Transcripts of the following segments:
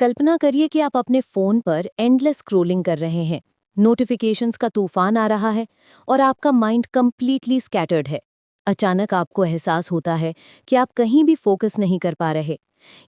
कल्पना करिए कि आप अपने फ़ोन पर एंडलेस स्क्रॉलिंग कर रहे हैं, नोटिफिकेशंस का तूफान आ रहा है और आपका माइंड कंप्लीटली स्कैटर्ड है। अचानक आपको एहसास होता है कि आप कहीं भी फोकस नहीं कर पा रहे।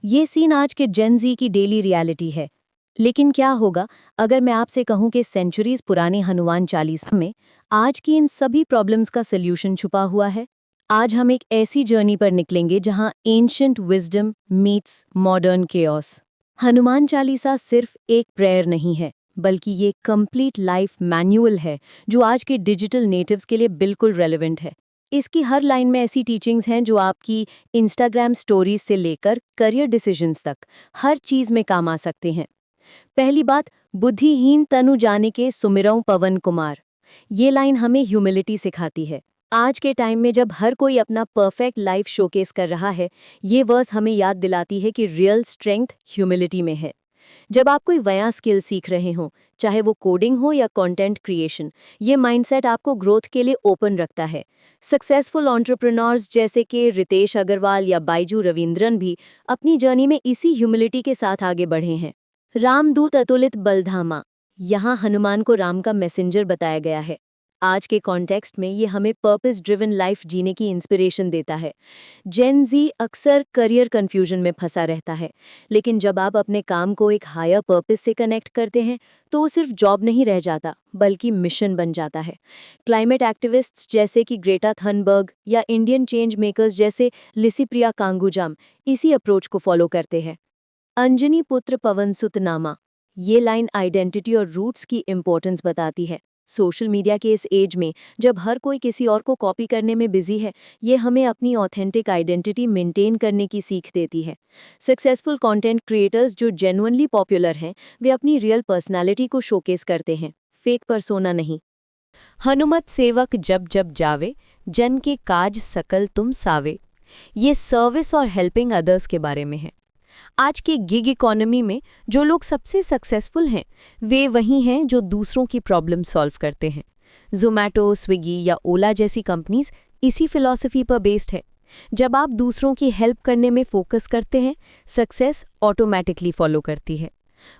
ये सीन आज के जेन ज़ी की डेली रियलिटी है। लेकिन क्या होगा अगर मैं आपसे कहूं कि सेंचुरीज पुराने हनुमान चालीसा में आज की इन सभी प्रॉब्लम्स का सल्यूशन छुपा हुआ है? आज हम एक ऐसी जर्नी पर निकलेंगे जहां ancient wisdom meets modern chaos. Hanuman Chalisa सिर्फ एक प्रेयर नहीं है, बल्कि ये कंप्लीट लाइफ मैनुअल है जो आज के डिजिटल नेटिव्स के लिए बिल्कुल रेलेवेंट है। इसकी हर लाइन में ऐसी टीचिंग्स हैं जो आपकी इंस्टाग्राम स्टोरीज से लेकर करियर डिसीजंस तक हर चीज में काम आ सकते हैं। पहली बात, बुद्धिहीन तनु जाने के सुमिरौं पवन कुमार। ये लाइन हमें ह्यूमिलिटी सिखाती है। आज के टाइम में जब हर कोई अपना परफेक्ट लाइफ शोकेस कर रहा है, ये वर्स हमें याद दिलाती है कि रियल स्ट्रेंथ ह्यूमिलिटी में है। जब आप कोई नया स्किल सीख रहे हो, चाहे वो कोडिंग हो या कंटेंट क्रिएशन, ये माइंडसेट आपको ग्रोथ के लिए ओपन रखता है। सक्सेसफुल एंटरप्रेन्योर्स जैसे कि रितेश अग्रवाल या बाइजू रविंद्रन भी अपनी जर्नी में इसी ह्यूमिलिटी के साथ आगे बढ़े हैं। रामदूत अतुलित बलधामा। यहाँ हनुमान को राम का मैसेंजर बताया गया है। आज के कॉन्टेक्स्ट में ये हमें पर्पस ड्रिवन लाइफ जीने की इंस्पिरेशन देता है। जेन ज़ी अक्सर करियर कंफ्यूजन में फंसा रहता है, लेकिन जब आप अपने काम को एक हायर पर्पस से कनेक्ट करते हैं तो वो सिर्फ जॉब नहीं रह जाता, बल्कि मिशन बन जाता है। क्लाइमेट एक्टिविस्ट्स जैसे कि ग्रेटा थनबर्ग या इंडियन चेंज मेकर्स जैसे लिसिप्रिया कांगुजाम इसी अप्रोच को फॉलो करते हैं। अंजनी पुत्र पवन सुत नामा। ये लाइन आइडेंटिटी और रूट्स की इम्पोर्टेंस बताती है। सोशल मीडिया के इस एज में जब हर कोई किसी और को कॉपी करने में बिजी है, ये हमें अपनी ऑथेंटिक आइडेंटिटी मेंटेन करने की सीख देती है। सक्सेसफुल कंटेंट क्रिएटर्स जो जेन्युइनली पॉपुलर हैं, वे अपनी रियल पर्सनालिटी को शोकेस करते हैं, फेक पर्सोना नहीं। हनुमत सेवक जब जब जावे, जन के काज सकल तुम सावे। ये सर्विस और हेल्पिंग अदर्स के बारे में है। आज के गिग इकोनॉमी में जो लोग सबसे सक्सेसफुल हैं, वे वही हैं जो दूसरों की प्रॉब्लम सॉल्व करते हैं। ज़ोमैटो, स्विगी या ओला जैसी कंपनीज इसी फिलॉसफी पर बेस्ड है। जब आप दूसरों की हेल्प करने में फोकस करते हैं, सक्सेस ऑटोमेटिकली फॉलो करती है।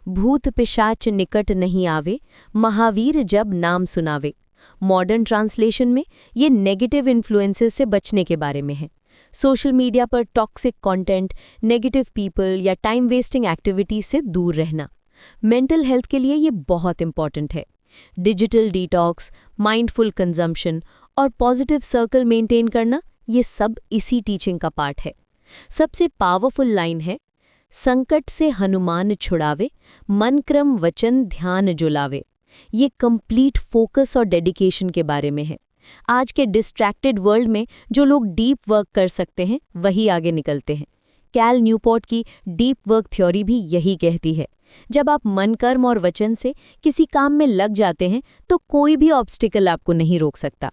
भूत पिशाच निकट नहीं आवे, महावीर जब नाम सुनावे। मॉडर्न ट्रांसलेशन में ये नेगेटिव इन्फ्लुएंसेस से बचने के बारे में है। सोशल मीडिया पर टॉक्सिक कंटेंट, नेगेटिव पीपल या टाइम वेस्टिंग एक्टिविटीज से दूर रहना। मेंटल हेल्थ के लिए ये बहुत इंपॉर्टेंट है। डिजिटल डिटॉक्स, माइंडफुल कंजम्पशन और पॉजिटिव सर्कल मेंटेन करना, ये सब इसी टीचिंग का पार्ट है। सबसे पावरफुल लाइन है, संकट से हनुमान छुड़ावे, मन क्रम वचन ध्यान जुलावे। ये कंप्लीट फोकस और डेडिकेशन के बारे में है। आज के डिस्ट्रैक्टेड वर्ल्ड में जो लोग डीप वर्क कर सकते हैं, वही आगे निकलते हैं। कैल न्यूपोर्ट की डीप वर्क थ्योरी भी यही कहती है। जब आप मन, कर्म और वचन से किसी काम में लग जाते हैं, तो कोई भी ऑब्स्टिकल आपको नहीं रोक सकता।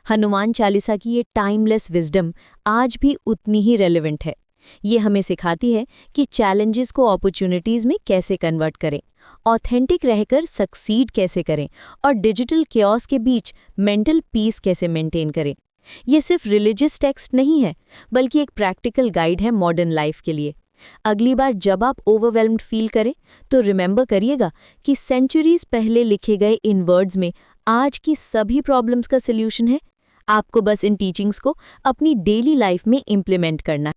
हनुमान चालीसा की ये टाइमलेस विजडम आज भी उतनी ही रेलेवेंट है। ये हमें सिखाती है कि चैलेंजेस को अपॉर्चुनिटीज़ में कैसे कन्वर्ट करें, ऑथेंटिक रहकर सक्सीड कैसे करें और डिजिटल केओस के बीच मेंटल पीस कैसे मेंटेन करें। ये सिर्फ रिलीजियस टेक्स्ट नहीं है, बल्कि एक प्रैक्टिकल गाइड है मॉडर्न लाइफ के लिए। अगली बार जब आप ओवरवेल्म्ड फील करें, तो रिमेंबर करिएगा कि सेंचुरीज पहले लिखे गए इन वर्ड्स में आज की सभी प्रॉब्लम्स का सल्यूशन है। आपको बस इन टीचिंग्स को अपनी डेली लाइफ में इम्प्लीमेंट करना है।